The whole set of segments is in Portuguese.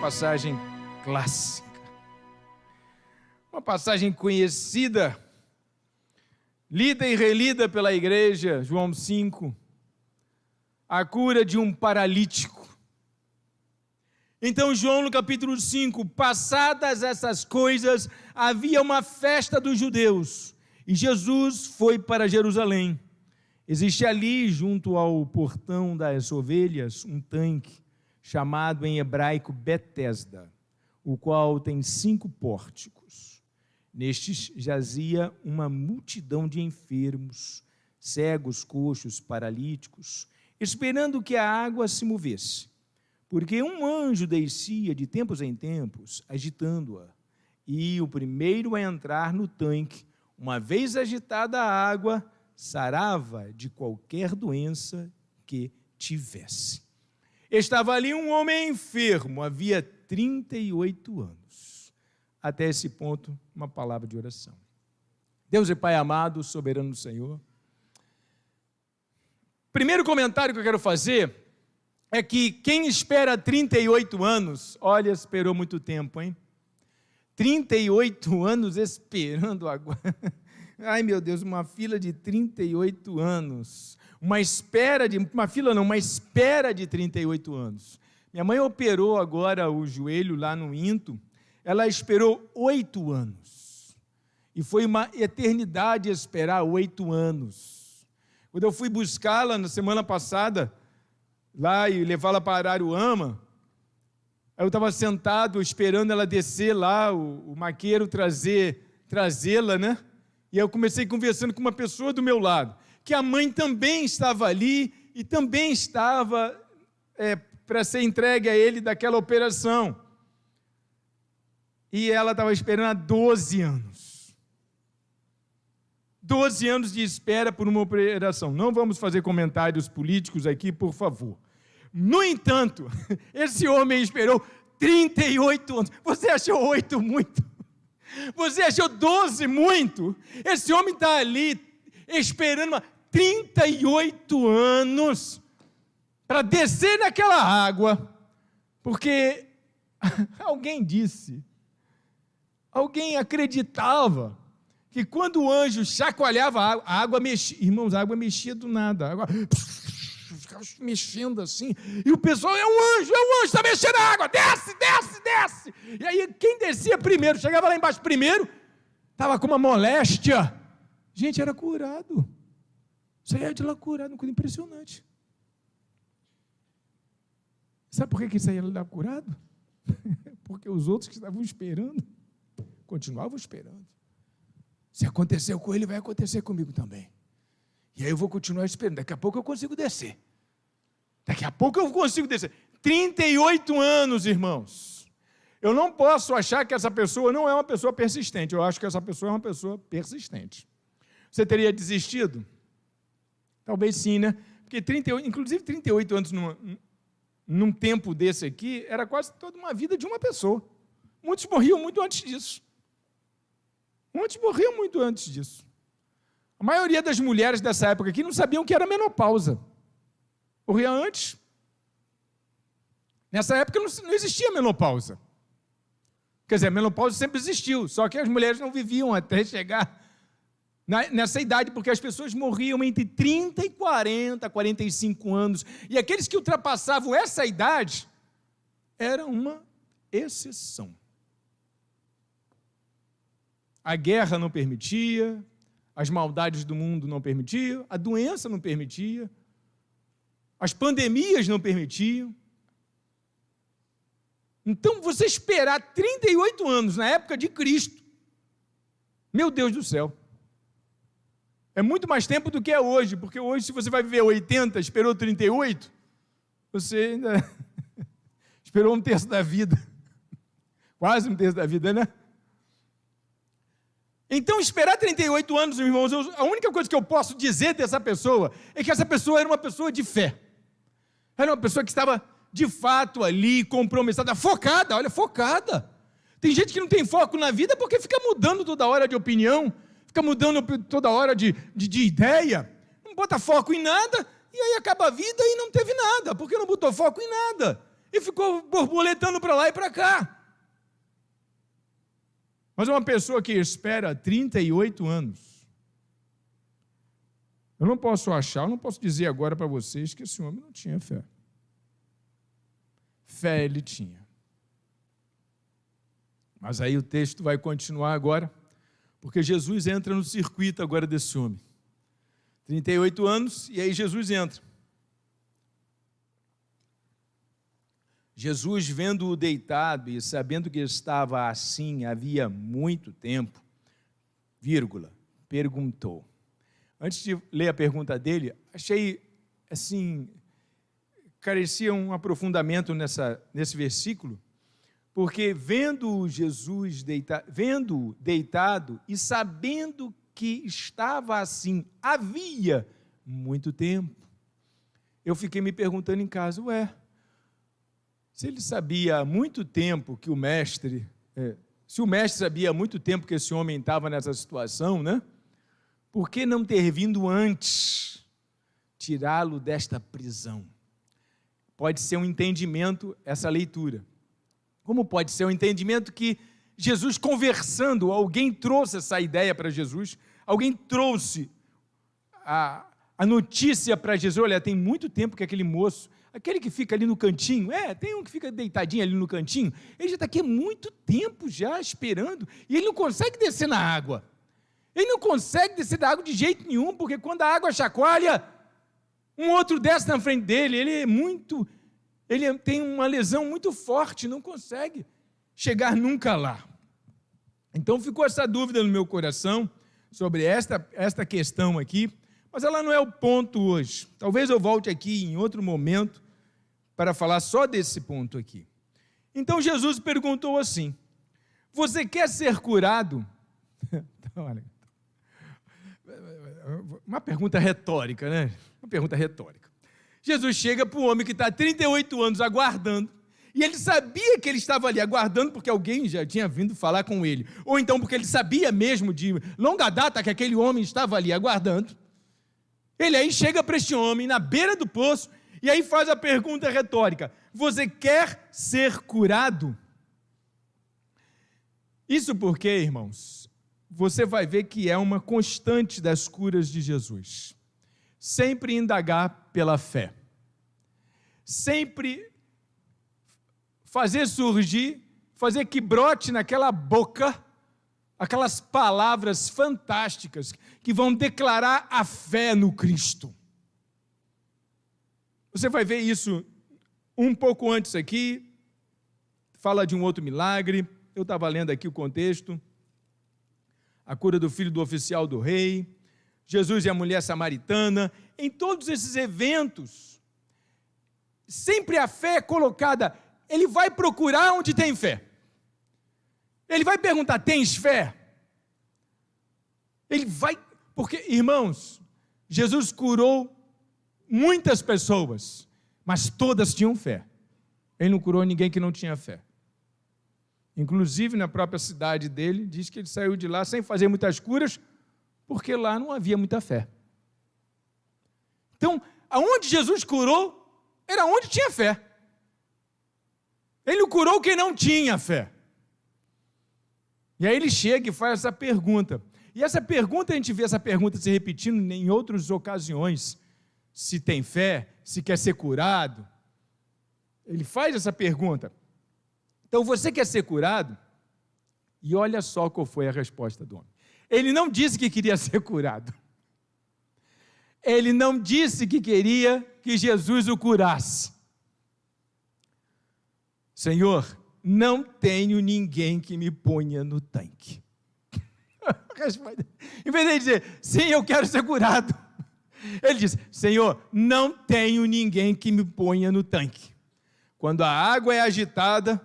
passagem clássica, uma passagem conhecida, lida e relida pela igreja, João 5, a cura de um paralítico. Então, João, no capítulo 5, passadas essas coisas, havia uma festa dos judeus, e Jesus foi para Jerusalém. Existe ali, junto ao portão das ovelhas, um tanque, chamado em hebraico Betesda, o qual tem 5 pórticos. Nestes jazia uma multidão de enfermos, cegos, coxos, paralíticos, esperando que a água se movesse, porque um anjo descia de tempos em tempos, agitando-a, e o primeiro a entrar no tanque, uma vez agitada a água, sarava de qualquer doença que tivesse. Estava ali um homem enfermo, havia 38 anos. Até esse ponto, uma palavra de oração. Deus e Pai amado, soberano Senhor. Primeiro comentário que eu quero fazer é que quem espera 38 anos, olha, esperou muito tempo, hein? 38 anos esperando agora. Ai, meu Deus, uma fila de 38 anos. Uma espera de 38 anos. Minha mãe operou agora o joelho lá no Into. Ela esperou 8 anos. E foi uma eternidade esperar 8 anos. Quando eu fui buscá-la na semana passada, lá e levá-la para Araruama, eu estava sentado esperando ela descer lá, o maqueiro trazê-la, né? E eu comecei conversando com uma pessoa do meu lado, que a mãe também estava ali e também estava para ser entregue a ele daquela operação. E ela estava esperando há 12 anos. 12 anos de espera por uma operação. Não vamos fazer comentários políticos aqui, por favor. No entanto, esse homem esperou 38 anos. Você achou 8 muito? Você achou 12 muito? Esse homem está ali esperando 38 anos para descer naquela água, porque alguém disse, alguém acreditava que quando o anjo chacoalhava a água mexia, irmãos, a água mexia do nada, a água ficava mexendo assim, e o pessoal, é um anjo, está mexendo a água, desce, desce, desce. E aí quem descia primeiro, chegava lá embaixo primeiro, estava com uma moléstia, gente, era curado, saía de lá curado, uma coisa impressionante. Sabe por que saía de lá curado? Porque os outros que estavam esperando, continuavam esperando. Se aconteceu com ele, vai acontecer comigo também. E aí eu vou continuar esperando, daqui a pouco eu consigo descer. 38 anos, irmãos. Eu não posso achar que essa pessoa não é uma pessoa persistente. Eu acho que essa pessoa é uma pessoa persistente. Você teria desistido? Talvez sim, né? Porque 38 anos num tempo desse aqui, era quase toda uma vida de uma pessoa. Muitos morriam muito antes disso. A maioria das mulheres dessa época aqui não sabiam o que era menopausa. Morria antes. Nessa época não existia menopausa. Quer dizer, a menopausa sempre existiu, só que as mulheres não viviam até chegar nessa idade, porque as pessoas morriam entre 30 e 40, 45 anos. E aqueles que ultrapassavam essa idade era uma exceção. A guerra não permitia, as maldades do mundo não permitiam, a doença não permitia, as pandemias não permitiam. Então, você esperar 38 anos na época de Cristo, meu Deus do céu, é muito mais tempo do que é hoje, porque hoje, se você vai viver 80, esperou 38, você ainda esperou 1/3 da vida, quase 1/3 da vida, né? Então, esperar 38 anos, irmãos, a única coisa que eu posso dizer dessa pessoa é que essa pessoa era uma pessoa de fé. Era uma pessoa que estava, de fato, ali, compromissada, focada, olha, focada. Tem gente que não tem foco na vida porque fica mudando toda hora de opinião, fica mudando toda hora de ideia, não bota foco em nada, e aí acaba a vida e não teve nada, porque não botou foco em nada. e ficou borboletando para lá e para cá. Mas uma pessoa que espera 38 anos, eu não posso dizer agora para vocês que esse homem não tinha fé. Fé ele tinha. Mas aí o texto vai continuar agora, porque Jesus entra no circuito agora desse homem. 38 anos, e aí Jesus entra. Jesus, vendo-o deitado e sabendo que estava assim havia muito tempo, perguntou. Antes de ler a pergunta dele, achei, assim, carecia um aprofundamento nesse versículo, porque vendo Jesus deitado e sabendo que estava assim havia muito tempo, eu fiquei me perguntando em casa, se ele sabia há muito tempo que se o mestre sabia há muito tempo que esse homem estava nessa situação, né? Por que não ter vindo antes tirá-lo desta prisão? Pode ser um entendimento essa leitura. Como pode ser um entendimento que Jesus conversando, alguém trouxe essa ideia para Jesus, alguém trouxe a notícia para Jesus, olha, tem muito tempo que aquele moço, aquele que fica ali no cantinho, tem um que fica deitadinho ali no cantinho, ele já está aqui há muito tempo já esperando, e ele não consegue descer na água. Ele não consegue descer da água de jeito nenhum, porque quando a água chacoalha, um outro desce na frente dele, ele tem uma lesão muito forte, não consegue chegar nunca lá. Então ficou essa dúvida no meu coração sobre esta questão aqui, mas ela não é o ponto hoje. Talvez eu volte aqui em outro momento para falar só desse ponto aqui. Então Jesus perguntou assim: você quer ser curado? Uma pergunta retórica, né? Uma pergunta retórica. Jesus chega para o homem que está há 38 anos aguardando, e ele sabia que ele estava ali aguardando porque alguém já tinha vindo falar com ele, ou então porque ele sabia mesmo de longa data que aquele homem estava ali aguardando. Ele aí chega para este homem na beira do poço, e aí faz a pergunta retórica: você quer ser curado? Isso porque, irmãos, você vai ver que é uma constante das curas de Jesus. Sempre indagar pela fé. Sempre fazer surgir, fazer que brote naquela boca aquelas palavras fantásticas que vão declarar a fé no Cristo. Você vai ver isso um pouco antes aqui, fala de um outro milagre, eu estava lendo aqui o contexto, a cura do filho do oficial do rei, Jesus e a mulher samaritana. Em todos esses eventos, sempre a fé é colocada, ele vai procurar onde tem fé. Ele vai perguntar, tens fé? Ele vai, porque, irmãos, Jesus curou muitas pessoas, mas todas tinham fé. Ele não curou ninguém que não tinha fé. Inclusive, na própria cidade dele, diz que ele saiu de lá sem fazer muitas curas, porque lá não havia muita fé. Então, aonde Jesus curou, era onde tinha fé. Ele não curou quem não tinha fé. E aí ele chega e faz essa pergunta. E essa pergunta, a gente vê essa pergunta se repetindo em outras ocasiões. Se tem fé, se quer ser curado. Ele faz essa pergunta. Então, você quer ser curado? E olha só qual foi a resposta do homem. Ele não disse que queria ser curado. Ele não disse que queria que Jesus o curasse. Senhor, não tenho ninguém que me ponha no tanque. Em vez de dizer, sim, eu quero ser curado, ele diz, Senhor, não tenho ninguém que me ponha no tanque. Quando a água é agitada,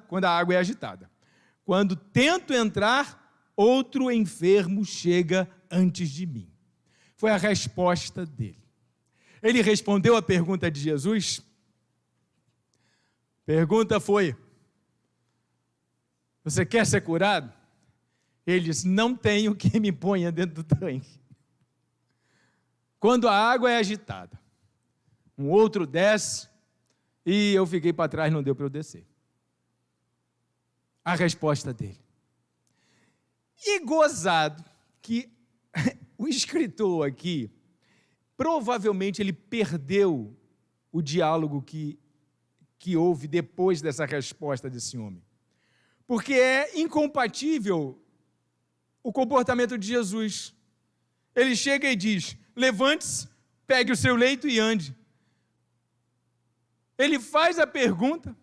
quando tento entrar, outro enfermo chega antes de mim. Foi a resposta dele. Ele respondeu a pergunta de Jesus. Pergunta foi, você quer ser curado? Ele disse, não tenho quem me ponha dentro do tanque. Quando a água é agitada, um outro desce E eu fiquei para trás, não deu para eu descer. A resposta dele. E gozado que o escritor aqui, provavelmente ele perdeu o diálogo que houve depois dessa resposta desse homem. Porque é incompatível o comportamento de Jesus. Ele chega e diz, levante-se, pegue o seu leito e ande. Ele faz a pergunta,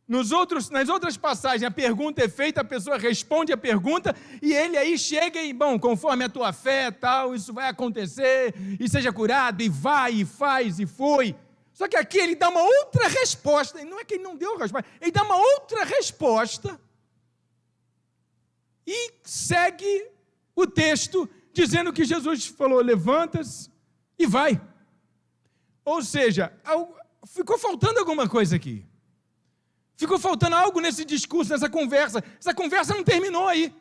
nas outras passagens a pergunta é feita, a pessoa responde a pergunta, e ele aí chega e, bom, conforme a tua fé, tal, isso vai acontecer, e seja curado, e vai, e faz, e foi. Só que aqui ele dá uma outra resposta, e não é que ele não deu a resposta, ele dá uma outra resposta, e segue o texto, dizendo que Jesus falou, levanta-se e vai. Ou seja, ficou faltando alguma coisa aqui. Ficou faltando algo nesse discurso, nessa conversa. Essa conversa não terminou aí.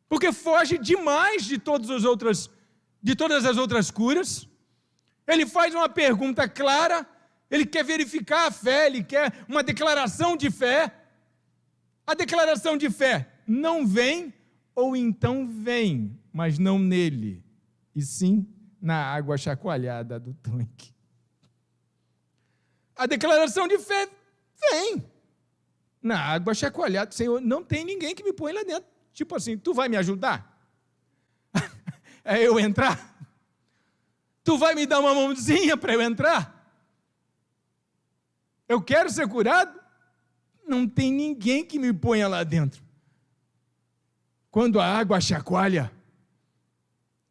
Porque foge demais de todas as outras curas. Ele faz uma pergunta clara, ele quer verificar a fé, ele quer uma declaração de fé. A declaração de fé não vem, ou então vem, mas não nele, e sim na água chacoalhada do tanque. A declaração de fé vem na água chacoalhada. Senhor, não tem ninguém que me põe lá dentro. Tipo assim, tu vai me ajudar? É eu entrar? Tu vai me dar uma mãozinha para eu entrar? Eu quero ser curado? Não tem ninguém que me ponha lá dentro. Quando a água chacoalha,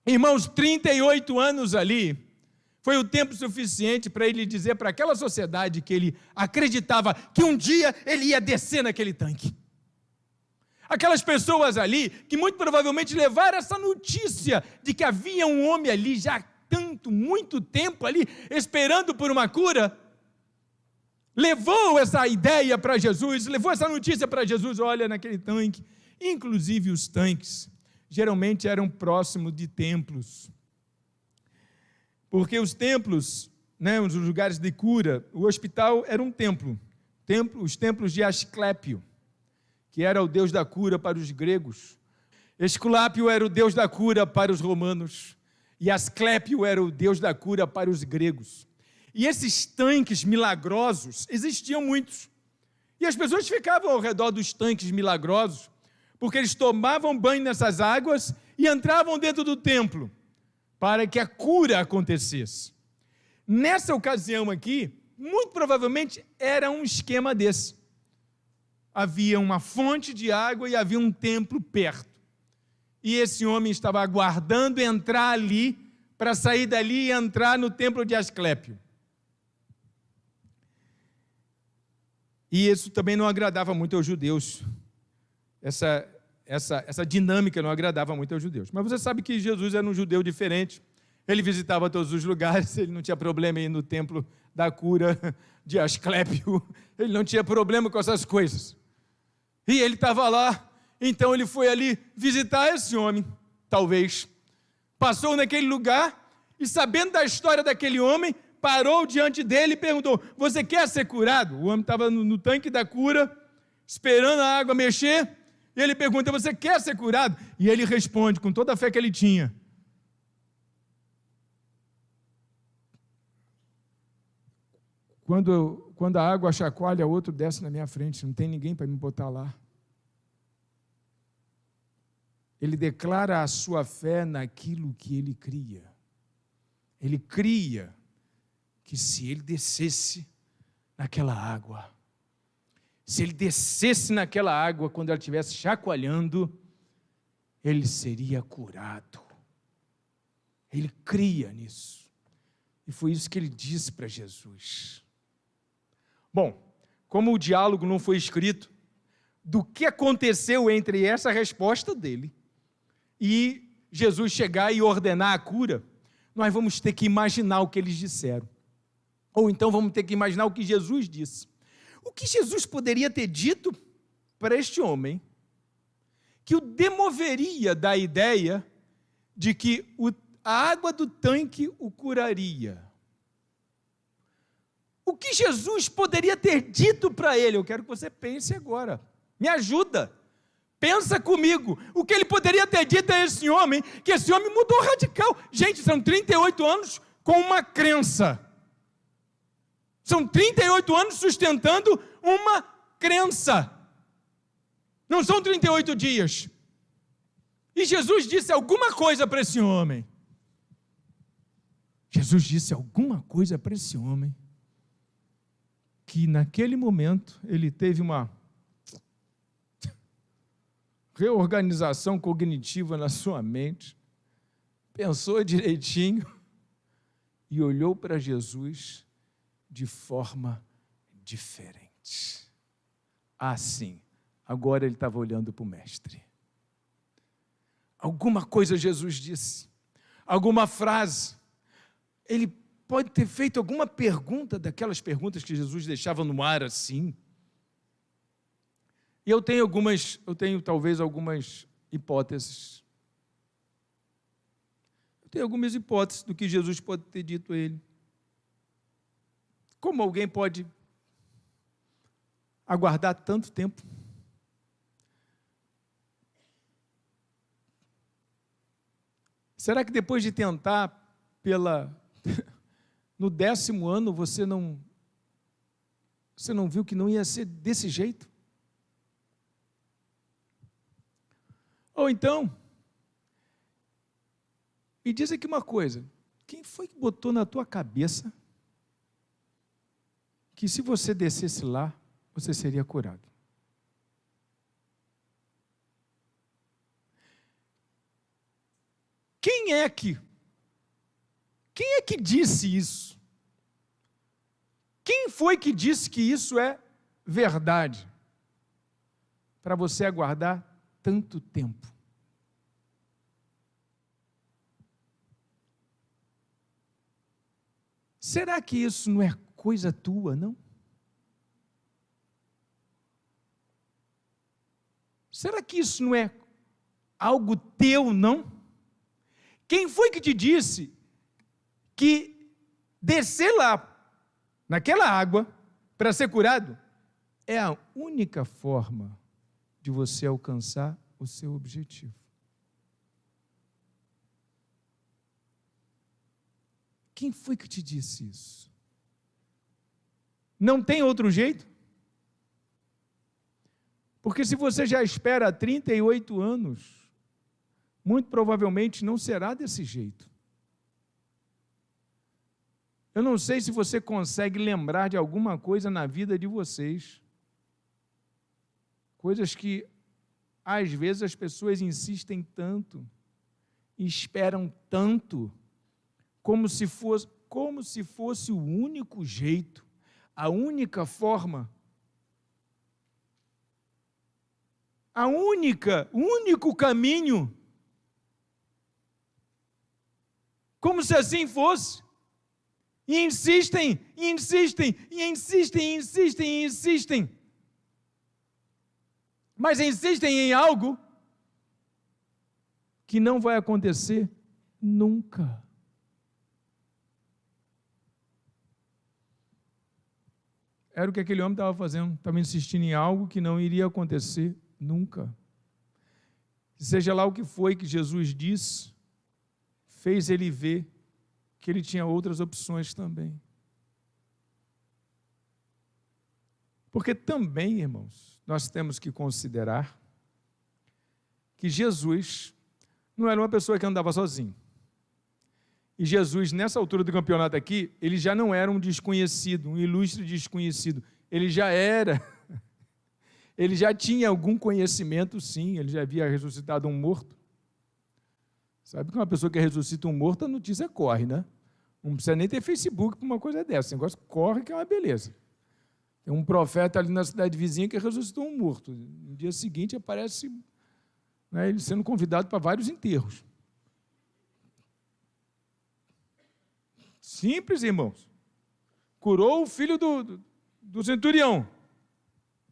irmãos, 38 anos ali, foi o tempo suficiente para ele dizer para aquela sociedade que ele acreditava que um dia ele ia descer naquele tanque. Aquelas pessoas ali, que muito provavelmente levaram essa notícia de que havia um homem ali já muito tempo ali, esperando por uma cura, levou essa ideia para Jesus, levou essa notícia para Jesus, olha naquele tanque. Inclusive os tanques geralmente eram próximos de templos, porque os templos, os lugares de cura, o hospital era um templo, os templos de Asclépio, que era o deus da cura para os gregos. Esculápio era o deus da cura para os romanos, e Asclépio era o deus da cura para os gregos. E esses tanques milagrosos, existiam muitos, e as pessoas ficavam ao redor dos tanques milagrosos, porque eles tomavam banho nessas águas e entravam dentro do templo, para que a cura acontecesse. Nessa ocasião aqui, muito provavelmente era um esquema desse. Havia uma fonte de água e havia um templo perto. E esse homem estava aguardando entrar ali, para sair dali e entrar no templo de Asclépio. E isso também não agradava muito aos judeus. Essa dinâmica não agradava muito aos judeus. Mas você sabe que Jesus era um judeu diferente. Ele visitava todos os lugares, ele não tinha problema em ir no templo da cura de Asclépio. Ele não tinha problema com essas coisas. E ele estava lá, então ele foi ali visitar esse homem, talvez. Passou naquele lugar e, sabendo da história daquele homem, parou diante dele e perguntou, você quer ser curado? O homem estava no tanque da cura, esperando a água mexer, e ele pergunta, você quer ser curado? E ele responde, com toda a fé que ele tinha, quando a água chacoalha, outro desce na minha frente, não tem ninguém para me botar lá. Ele declara a sua fé naquilo que ele cria. Ele cria que se ele descesse naquela água, se ele descesse naquela água quando ela estivesse chacoalhando, ele seria curado. Ele cria nisso. E foi isso que ele disse para Jesus. Bom, como o diálogo não foi escrito, do que aconteceu entre essa resposta dele e Jesus chegar e ordenar a cura, nós vamos ter que imaginar o que eles disseram. Ou então vamos ter que imaginar o que Jesus disse. O que Jesus poderia ter dito para este homem que o demoveria da ideia de que a água do tanque o curaria? O que Jesus poderia ter dito para ele? Eu quero que você pense agora. Me ajuda. Pensa comigo. O que ele poderia ter dito a esse homem, que esse homem mudou radical. Gente, são 38 anos com uma crença. São 38 anos sustentando uma crença. Não são 38 dias. E Jesus disse alguma coisa para esse homem. Jesus disse alguma coisa para esse homem, que naquele momento ele teve uma reorganização cognitiva na sua mente, pensou direitinho e olhou para Jesus de forma diferente. Assim, agora ele estava olhando para o mestre. Alguma coisa Jesus disse, alguma frase. Ele pode ter feito alguma pergunta, daquelas perguntas que Jesus deixava no ar assim. E eu tenho talvez algumas hipóteses. Eu tenho algumas hipóteses do que Jesus pode ter dito a ele. Como alguém pode aguardar tanto tempo? Será que depois de tentar no 10º ano você não viu que não ia ser desse jeito? Ou então, me diz aqui uma coisa, quem foi que botou na tua cabeça que se você descesse lá, você seria curado? Quem é que disse isso? Quem foi que disse que isso é verdade? Para você aguardar tanto tempo. Será que isso não é coisa tua, não? Será que isso não é algo teu, não? Quem foi que te disse que descer lá, naquela água, para ser curado, é a única forma de você alcançar o seu objetivo? Quem foi que te disse isso? Não tem outro jeito? Porque se você já espera há 38 anos, muito provavelmente não será desse jeito. Eu não sei se você consegue lembrar de alguma coisa na vida de vocês, coisas que às vezes as pessoas insistem tanto, esperam tanto, como se fosse o único jeito, a única forma, o único caminho, como se assim fosse. E insistem, e insistem, e insistem, e insistem, e insistem. Mas insistem em algo que não vai acontecer nunca. Era o que aquele homem estava fazendo, estava insistindo em algo que não iria acontecer nunca. Seja lá o que foi que Jesus disse, fez ele ver que ele tinha outras opções também. Porque também, irmãos, nós temos que considerar que Jesus não era uma pessoa que andava sozinho. E Jesus, nessa altura do campeonato aqui, ele já não era um desconhecido, um ilustre desconhecido. Ele já era, ele já tinha algum conhecimento, sim, ele já havia ressuscitado um morto. Sabe que uma pessoa que ressuscita um morto, a notícia corre, né? Não precisa nem ter Facebook para uma coisa dessa. Esse negócio corre, que é uma beleza. Tem um profeta ali na cidade vizinha que ressuscitou um morto. No dia seguinte aparece, né, ele sendo convidado para vários enterros. Simples, irmãos. Curou o filho do centurião.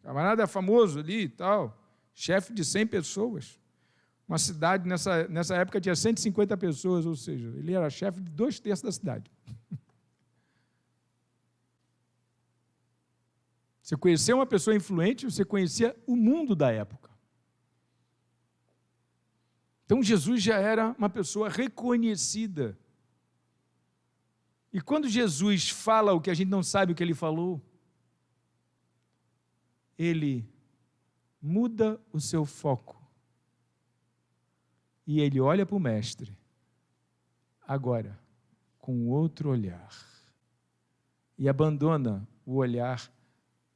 Camarada famoso ali e tal. Chefe de 100 pessoas. Uma cidade, nessa época, tinha 150 pessoas, ou seja, ele era chefe de 2/3 da cidade. Você conhecia uma pessoa influente, você conhecia o mundo da época. Então Jesus já era uma pessoa reconhecida. E quando Jesus fala o que a gente não sabe o que ele falou, ele muda o seu foco. E ele olha para o mestre, agora, com outro olhar. E abandona o olhar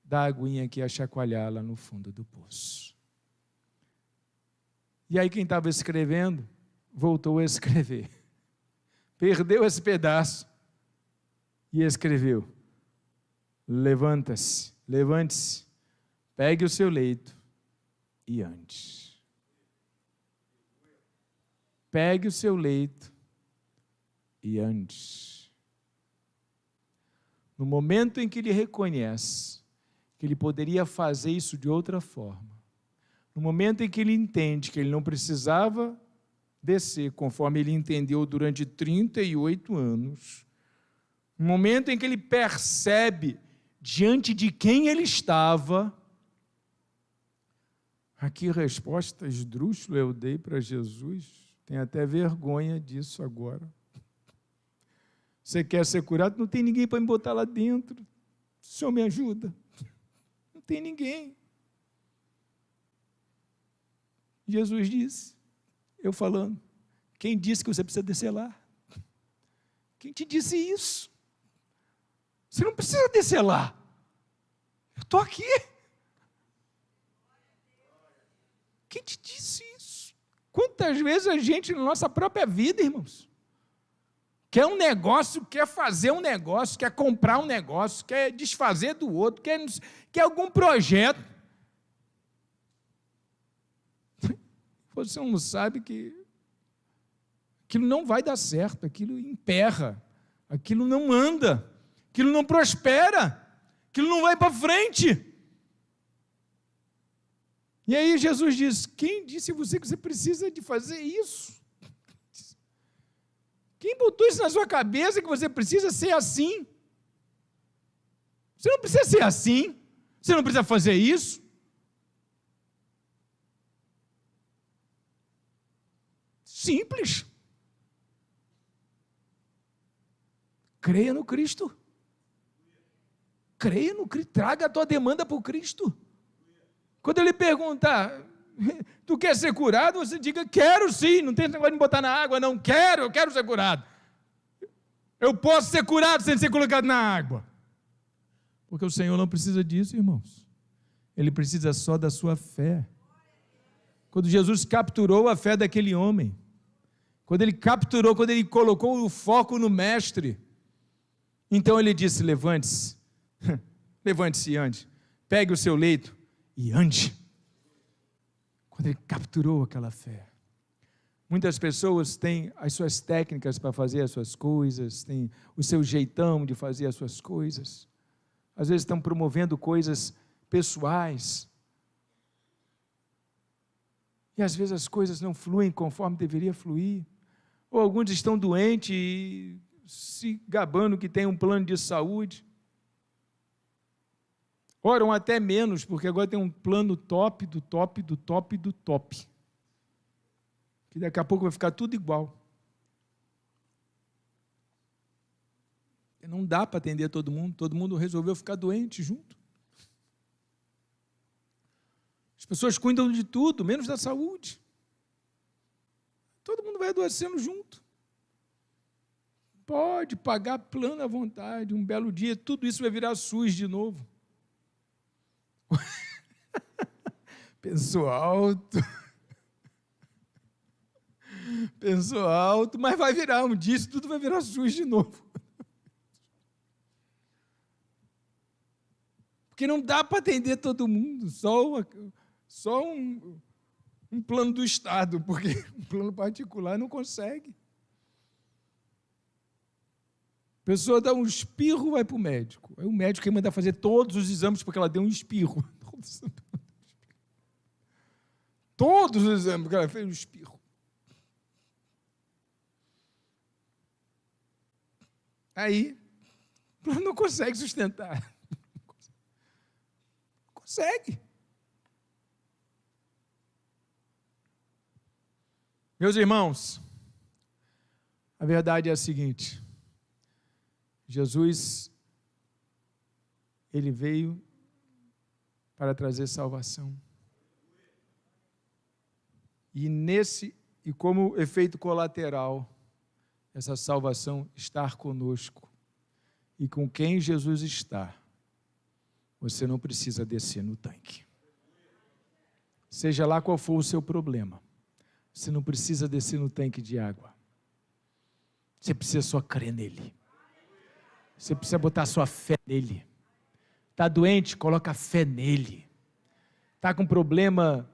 da aguinha que ia chacoalhar lá no fundo do poço. E aí quem estava escrevendo, voltou a escrever. Perdeu esse pedaço e escreveu: levanta-se, levante-se, pegue o seu leito e ande. Pegue o seu leito e ande. No momento em que ele reconhece que ele poderia fazer isso de outra forma, no momento em que ele entende que ele não precisava descer, conforme ele entendeu durante 38 anos, no momento em que ele percebe diante de quem ele estava, aqui resposta esdrúxula eu dei para Jesus, tenho até vergonha disso agora. Você quer ser curado? Não tem ninguém para me botar lá dentro. O Senhor me ajuda. Não tem ninguém. Jesus disse, eu falando, quem disse que você precisa descer lá? Quem te disse isso? Você não precisa descer lá. Eu estou aqui. Quem te disse isso? Quantas vezes a gente, na nossa própria vida, irmãos, quer um negócio, quer fazer um negócio, quer comprar um negócio, quer desfazer do outro, quer algum projeto. Você não sabe que aquilo não vai dar certo, aquilo emperra, aquilo não anda, aquilo não prospera, aquilo não vai para frente. E aí Jesus diz, quem disse você que você precisa de fazer isso? Quem botou isso na sua cabeça que você precisa ser assim? Você não precisa ser assim, você não precisa fazer isso. Simples. Creia no Cristo. Creia no Cristo. Traga a tua demanda para o Cristo. Quando ele perguntar, tu quer ser curado? Você diga, quero sim. Não tem negócio de me botar na água, não. Eu quero ser curado. Eu posso ser curado sem ser colocado na água. Porque o Senhor não precisa disso, irmãos. Ele precisa só da sua fé. Quando Jesus capturou a fé daquele homem, quando ele colocou o foco no mestre, então ele disse, levante-se, levante-se e ande, pegue o seu leito e ande. Quando ele capturou aquela fé. Muitas pessoas têm as suas técnicas para fazer as suas coisas, têm o seu jeitão de fazer as suas coisas, às vezes estão promovendo coisas pessoais, e às vezes as coisas não fluem conforme deveria fluir, ou alguns estão doentes e se gabando que tem um plano de saúde, oram até menos, porque agora tem um plano top, do top, do top, do top, que daqui a pouco vai ficar tudo igual. Não dá para atender todo mundo resolveu ficar doente junto. As pessoas cuidam de tudo, menos da saúde. Todo mundo vai adoecendo junto. Pode pagar plano à vontade, um belo dia, tudo isso vai virar SUS de novo. Pensou alto. Pensou alto, mas vai virar um dia, isso tudo vai virar SUS de novo. Porque não dá para atender todo mundo, só um plano do Estado, porque um plano particular não consegue. A pessoa dá um espirro, vai para o médico. Aí o médico quer mandar fazer todos os exames porque ela deu um espirro. Todos os exames porque ela fez um espirro. Aí, não consegue sustentar. Consegue. Meus irmãos, a verdade é a seguinte: Jesus, ele veio para trazer salvação. E como efeito colateral, essa salvação estar conosco. E com quem Jesus está, você não precisa descer no tanque. Seja lá qual for o seu problema, você não precisa descer no tanque de água. Você precisa só crer nele. Você precisa botar sua fé nele. Está doente? Coloca fé nele. Está com problema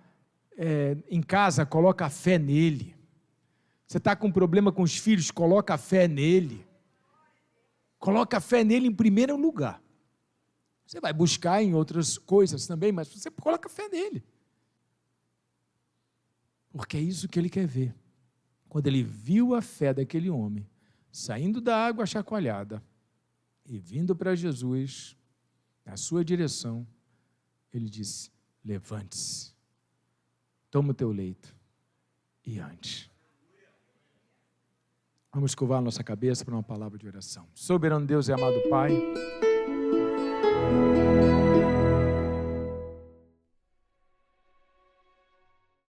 em casa? Coloca fé nele. Você está com problema com os filhos? Coloca fé nele. Coloca fé nele em primeiro lugar. Você vai buscar em outras coisas também, mas você coloca fé nele. Porque é isso que ele quer ver. Quando ele viu a fé daquele homem, saindo da água chacoalhada e vindo para Jesus, na sua direção, ele disse: levante-se, toma o teu leito e ande. Vamos curvar a nossa cabeça para uma palavra de oração. Soberano Deus e amado Pai,